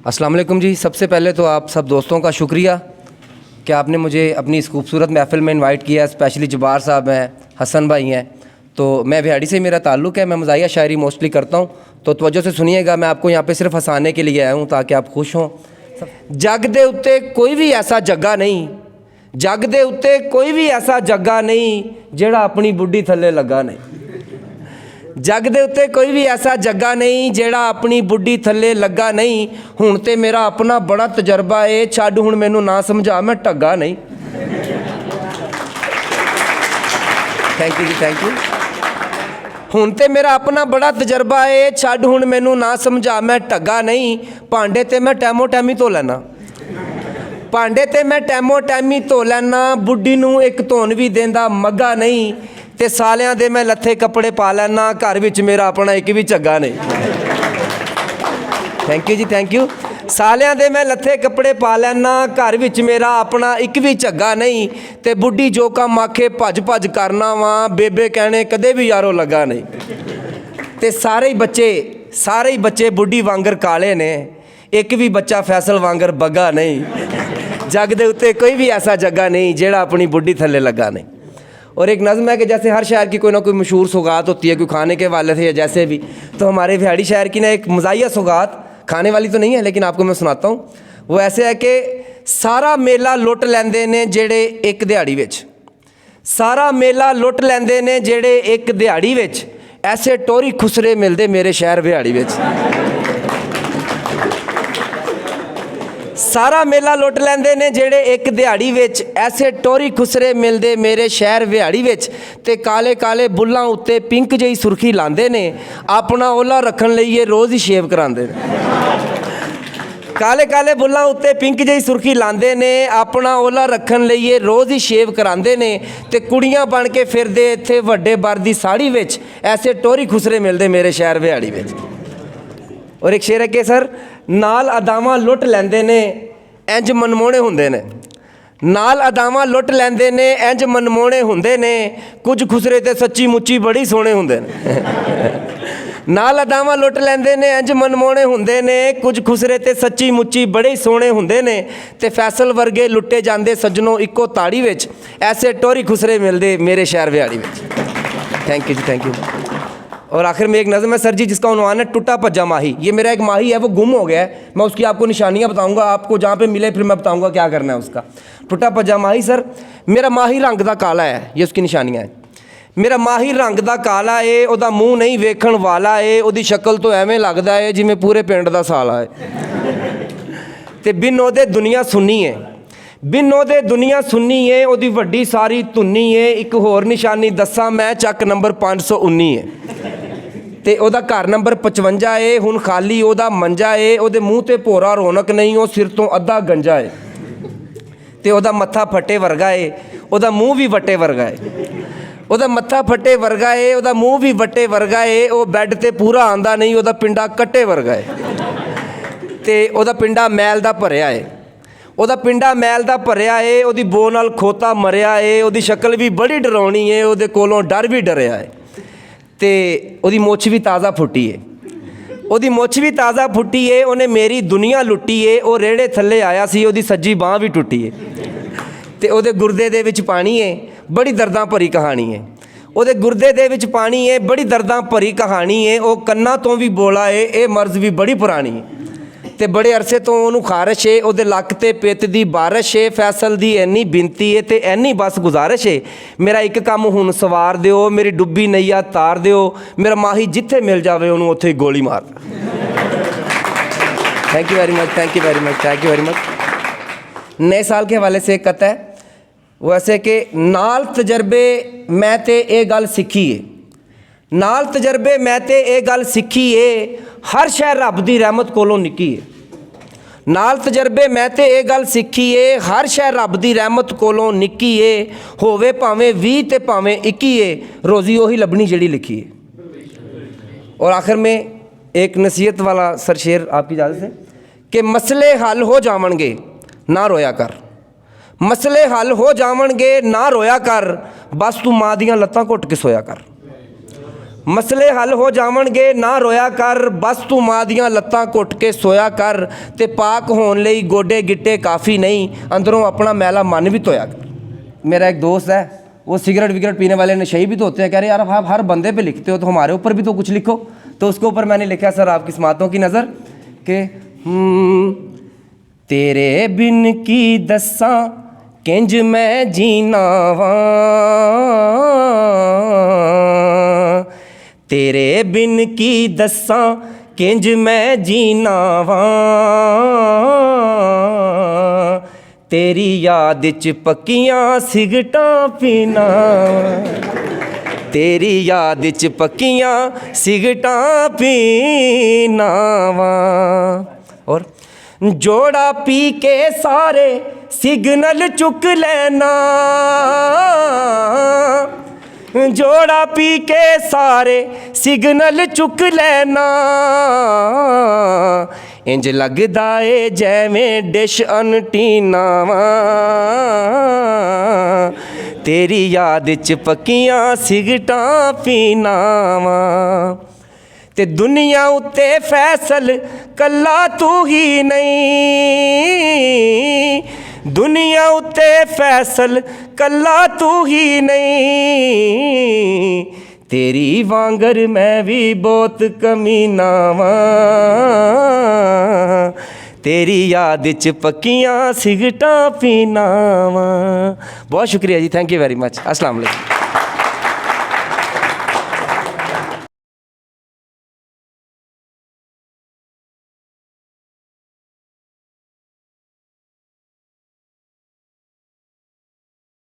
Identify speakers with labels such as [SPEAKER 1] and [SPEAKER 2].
[SPEAKER 1] अस्सलाम वालेकुम जी। सबसे पहले तो आप सब दोस्तों का शुक्रिया कि आपने मुझे अपनी इस खूबसूरत महफ़िल में इनवाइट किया। स्पेशली जब्बार साहब हैं, हसन भाई हैं। तो मैं बिहाड़ी से मेरा ताल्लुक़ है, मैं मज़ाहिया शायरी मोस्टली करता हूँ। तो तवज्जो से सुनिएगा, मैं आपको यहाँ पे सिर्फ हंसाने के लिए आया हूँ ताकि आप खुश हों। जग दे उत्ते कोई भी ऐसा जग्गा नहीं, जग दे उत्ते कोई भी ऐसा जग्गा नहीं जेड़ा अपनी बुढ़ी थल्ले लगा नहीं। जग दे उत्ते कोई भी ऐसा जग्गा नहीं जेड़ा अपनी बुढ़ी थल्ले लगा नहीं। हुण ते मेरा अपना बड़ा तजर्बा है, छड्ड हुण मैनू ना समझा मैं ढग्गा नहीं। थैंक यू जी, थैंक यू। हुण ते मेरा अपना बड़ा तजर्बा है, छड्ड हुण मैनू ना समझा मैं ढग्गा नहीं। भांडे ते मैं टैमो टैमी धो लैना, भांडे ते मैं टैमो टैमी धो लैना। बुढ़ी नू एक धोन भी देंदा मग्गा नहीं। ते सालियां दे मैं लत्थे कपड़े पा लैना, घर विच मेरा अपना एक भी झग्गा नहीं। थैंक यू जी, थैंक यू। सालियां दे मैं लत्थे कपड़े पा लैना, घर विच मेरा अपना एक भी झग्गा नहीं। ते बुढ़ी जो कम आखे भज भज करना वा, बेबे कहने कदे भी यारो लगा नहीं। ते सारे ही बच्चे बुढ़ी वांगर काले ने, एक भी बच्चा फैसल वांगर बग्गा नहीं। जग दे उत्ते कोई भी ऐसा जग्गा नहीं जेड़ा अपनी बुढ़ी थल्ले लगा नहीं। और एक नज़म है कि जैसे हर शहर की कोई ना कोई मशहूर सौगात होती है, कोई खाने के वाले थे या जैसे भी, तो हमारे बिहाड़ी शहर की ना एक मज़ाहिया सौगात, खाने वाली तो नहीं है लेकिन आपको मैं सुनाता हूँ। वो ऐसे है कि सारा मेला लुट लैंदे ने जेड़े एक दिहाड़ी विच, सारा मेला लुट लैंदे ने जेड़े एक दिहाड़ी विच, ऐसे टोरी खुसरे मिलदे मेरे शहर बिहाड़ी विच। सारा मेला लुट लैंदे ने जेड़े एक दिहाड़ी विच, ऐसे टोरी खुसरे मिलदे मेरे शहर बिहाड़ी विच। ते काले काले बुल्लां उत्ते पिंक जही सुर्खी लांदे ने, अपना ओला रखन लई रोज़ ही शेव करांदे ने। काले काले बुल्लां उत्ते पिंक जही सुर्खी लांदे ने, अपना ओला रखन लई रोज़ ही शेव करांदे ने। ते कुड़ियां बन के फिरदे इत्थे वड्डे बर दी साड़ी विच, ऐसे टोरी खुसरे मिलदे मेरे शहर बिहाड़ी विच। और एक शेर है कि सर, नाल अदावां लुट लैंदे ने इंज मनमोहने हुंदे ने, नाल अदावां लुट लैंदे ने इंज मनमोहने हुंदे ने, कुछ खुसरे ते सच्ची मुच्ची बड़ी सोहणे हुंदे ने। नाल अदावां लुट लैंदे ने इंज मनमोहने हुंदे ने, कुछ खुसरे ते सच्ची मुच्ची बड़े सोहणे हुंदे ने। ते फैसल वर्गे लुट्टे जांदे सज्जनों इक्को ताड़ी विच, ऐसे टोरी खुसरे मिलदे मेरे शहर बिहाड़ी विच। थैंक यू जी, थैंक यू। और आखिर में एक नज़म है सर जी, जिसका उन्वान है टूटा भज्जा माही। ये मेरा एक माही है, वो गुम हो गया है। मैं उसकी आपको निशानियाँ बताऊंगा, आपको जहाँ पे मिले फिर मैं बताऊंगा क्या करना है उसका। टूटा भज्जा माही सर, मेरा माही रंग दा काला है, ये उसकी निशानियाँ हैं। मेरा माही रंग दा काला है, ओदा मूँह नहीं वेखण वाला है, ओदी शक्ल तो एवें लगदा है जिवें पूरे पिंड दा साला है। ते बिन ओदे दुनिया सुन्नी है, बिन ओदे दुनिया सुन्नी है, ओदी वड्डी सारी धुन्नी है। एक होर निशानी दस्सां मैं, चक नंबर 519 है। ते ओदा घर नंबर 55 है, हुण खाली ओदा मंजा है। ओदे मूँह ते भोरा रौनक नहीं, ओ सिर तो अद्धा गंजा है। ते ओदा मत्था फट्टे वर्गा है, ओदा मूँह भी वट्टे वर्गा है। ओदा मत्था फट्टे वर्गा है, ओदा मूँह भी वट्टे वर्गा है। ओ बैड ते पूरा आंदा नहीं, ओदा पिंडा कट्टे वर्गा है। ते ओदा पिंडा मैल दा भरिया है, ओदा पिंडा मैल दा भरिया है। ओदी बो नाल खोता मरिया है, ओदी शक्ल भी बड़ी डरावनी है, ओदे कोलों डर भी डरिया है। ते ओदी मुੱਛ भी ताज़ा फुट्टी है, ओदी मुੱਛ भी ताज़ा फुट्टी है। उन्हें मेरी दुनिया लुट्टी है, वो रेड़े थल्ले आया सी, ओदी सज्जी बांह भी टुट्टी है। ते ओदे गुरदे दे विच पानी है, बड़ी दर्दां भरी कहानी है। ओदे गुरदे दे विच पानी है, बड़ी दर्दां भरी कहानी है। वो कन्ना तो भी बोला है, ये मर्ज़ भी बड़ी पुरानी है। ते बड़े अरसे तो उन्होंने खारिश है, ओदे लक ते पित दी बारिश है। फैसल दी इन्नी बिनती है ते इन्नी बस गुजारिश है, मेरा एक काम हुण सवार दिओ, मेरी डुब्बी नैया तार दिओ। मेरा माही जिथे मिल जाए उन्होंने उत्थे गोली मार। Thank you very much, thank you very much, thank you very much. नए साल के हवाले से एक कथा है, वो ऐसे कि नाल तजर्बे मैं ते ये गल सीखी है, नाल तजर्बे मैं ते ये गल सीखी है, हर शहर रब दी रहमत कोलों निकी है। नाल तजर्बे मैं ते ये गल सीखी है, हर शहर रब दी रहमत कोलों निकी है। होवे भावें 20 ते भावें 21 है, रोज़ी वही लभनी जिहड़ी लिखी है। और आखिर में एक नसीहत वाला सर शेर आपकी इजाज़त है कि मसले हल हो जावणगे ना रोया कर, मसले हल हो जावणगे ना रोया कर, बस तू मां दियां लत्तां घुट के सोया कर। ਮਸਲੇ ਹੱਲ ਹੋ ਜਾਵਣਗੇ, ਨਾ ਰੋਇਆ ਕਰ, ਬਸ ਤੂੰ ਮਾਂ ਦੀਆਂ ਲੱਤਾਂ ਘੁੱਟ ਕੇ ਸੋਇਆ ਕਰ, ਤੇ ਪਾਕ ਹੋਣ ਲਈ ਗੋਡੇ ਗਿੱਟੇ ਕਾਫੀ ਨਹੀਂ, ਅੰਦਰੋਂ ਆਪਣਾ ਮੈਲਾ ਮਨ ਵੀ ਧੋਇਆ कर। मेरा एक दोस्त है, वो सिगरेट विगरेट पीने वाले नशेई भी तो होते हैं, कह रहे यार आप हर बंदे पे लिखते हो तो हमारे ऊपर भी तो कुछ लिखो। तो उसके ऊपर मैंने लिखा सर आपकी स्मातों की नज़र कि तेरे बिन की दसा किंज मैं जीना वा, तेरे बिन की दसा किंज मैं जीना वा, तेरी याद च पक्कियां सिगटां पीना, तेरी याद च पक्कियां सिगटां पीना वा। और जोड़ा पी के सारे सिग्नल चुक लेना, जोड़ा पी के सारे सिग्नल चुक लेना, इंज लगदा ए जैवें डिश अनटीना वा, तेरी याद च पक्कियां सिगटां पीना वा। ते दुनिया उत्ते फैसल कल्ला तू ही नहीं, दुनिया उत्ते फैसल कल्ला तू ही नहीं, तेरी वांगर मैं भी बहुत कमीना वा, तेरी याद च पक्कियां सिगटां पीना वा। बहुत शुक्रिया जी, थैंक यू वेरी मच। अस्सलाम वालेकुम।